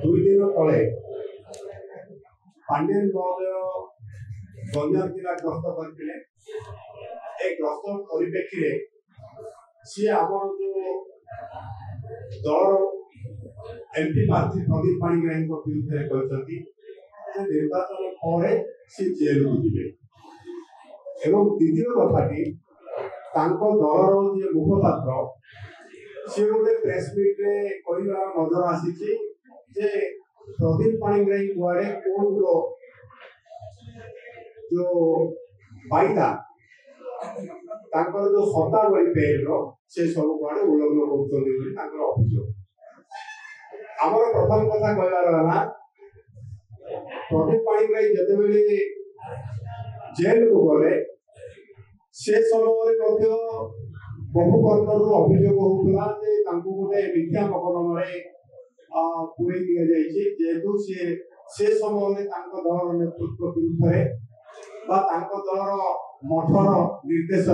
दुई दिन तले पांडेन महोदय गंजाम जिला गस्त करते एक गस्त परिप्रेक्षी सी आम जो दल एमपी प्रार्थी प्रदीप पाणिग्राही विरुद्ध कहते निर्वाचन पर सी जेल को जीवे एवं द्वितीय कथाटी दलर जे मुखपात्र सी गोटे प्रेसमिट रे कहबार नजर आसी जे प्रदीप पाणिग्राही कुआड़े कोर्ट जो वायदा जो शतावली बेल से सब कुआड़े उल्लंघन कर अभियोग आमर प्रथम कथा कहबार प्रदीप पाणिग्राही जिते जेल को गले से समय बहु कर्मर अभियोग होता गोटे मिथ्या मकदमे पूरे जेहेतु से समय दलर नेतृत्व विरुद्ध दलर मठर निर्देश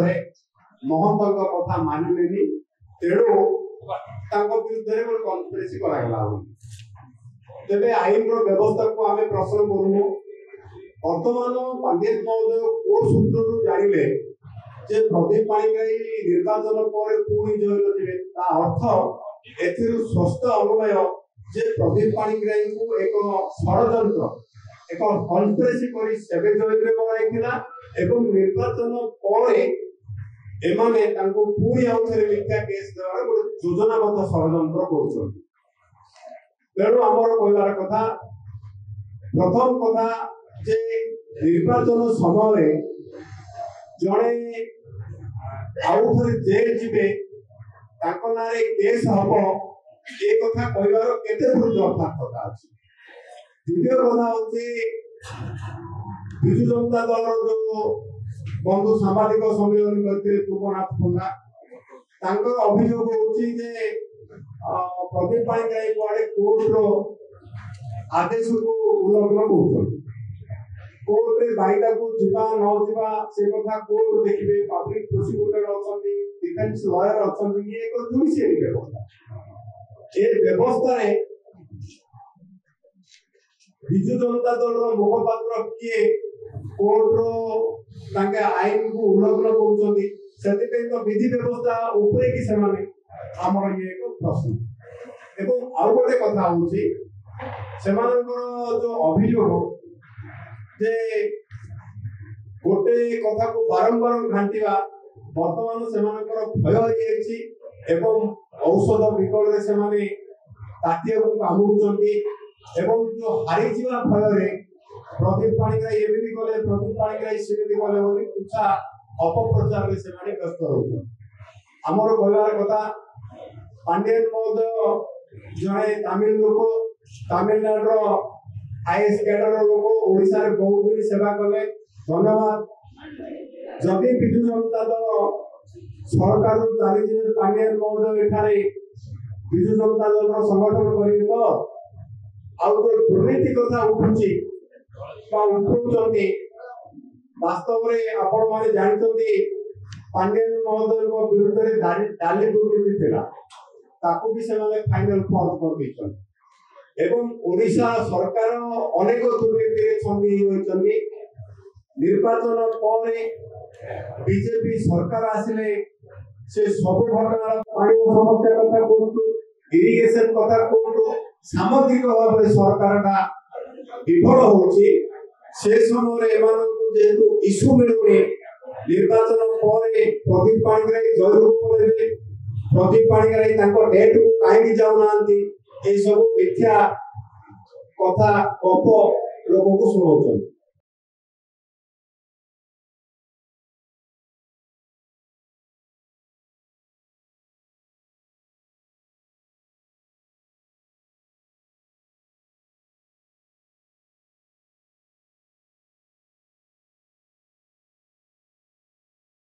महंत कथा मानिले तेणु विरुद्ध गोटे कन्स्पिरेसी करागला तेरे आईन व्यवस्था को आम प्रश्न करूँ बर्तमान पांडेन महोदय कोर्ट सूत्र जानिले जे प्रदीप पाणिग्राही निर्वाचन पर पुणी जेल जीवे अर्थ एथिरु स्पष्ट अनुमय जे प्रदीप पाणिग्राही को एक षड्यंत्र एक कन्स्पिरेसी करी सेबे जेल रे बनाइथिला एवं निर्वाचन पर एमाने तांको पुणी आउथरे मिथ्या केस देवार गोटे योजनाबद्ध षड्यंत्र करूछन तेणु आमर कहबार कथा प्रथम कथा जे निर्वाचन समय जड़े आउ थे जेल जीवे ना केस हम ये कथा कहबार केते यथार्थता अच्छी द्वितीय कथा हूँ विजु जनता दल जो बंधु सांबादिक सम्मेलन करते तुर्पनाथ पंडा अभियोग होची जे प्रदीप पाणिग्राही कुआड़े कोर्ट आदेश को उल्लंघन कर कोर्ट रे वायदा को जीवा न जीवा से कथा कोर्ट देखिबे पब्लिक प्रोसिक्यूटर अछंती डिफेंस लॉयर अछंती ये एक जुडिशियरी व्यवस्था ए व्यवस्था रे विजु जनता दल रो मुखपात्र किए कोर्ट रो तांके आईन को उल्लंघन करूछंती सेति पे तो विधि व्यवस्था ऊपर की समान हमर ये एक प्रश्न एवं आउ गोटे कथा होची सेमानकर जो अभियोग जे गोटे कथा को बारंबार घांटिवा वर्तमान सेमानकर भय हो जायछि एवं औषध विकल रे सेमाने तातिया को कामुचंती एवं जो हारी जीवा भय रे प्रदीप पाणिग्राही एमिति गले प्रदीप पाणिग्राही सेमिति गले बोली कुछा अपप्रचार रे सेमाने व्यस्त रहउछन हमर कहबार कथा पांडेन महोदय जड़े तमिल लोक तमिलनाडु आईएएस कैडर लोक ओडिसा रे बहुत दिन सेवा कले धन्यवाद जदि विजु जनता दल सरकार चली जे पांडेन महोदय एठारे विजु जनता दल संगठन करिवे तो आउ तो दुर्नीति कथा उठुची बा उठुचंती वास्तव रे आपण माने जानचंती पांडेन महोदय को विरुद्ध रे डाली दुर्नीति थिला ताकू भी सेमाने फाइनल फॉर्म कर दिछन एवं ओडिशा सरकार अनेक दुर्नीति रे छंदी होइचंदी निर्वाचन पर बीजेपी सरकार आसिले से सब घटना पानी समस्या कथा कोंतु इरिगेशन कथा कोंतु सामग्रिक भाव रे सरकार का विफल होची से समय एमानकु जेतु इशू मिलुनी निर्वाचन पर प्रदीप पाणिग्राही जरूर पड़े प्रदीप पाणिग्राही डेट को कहीं जाऊनांती ए सब मिथ्या कथा गप लोगों को सुनाउछन।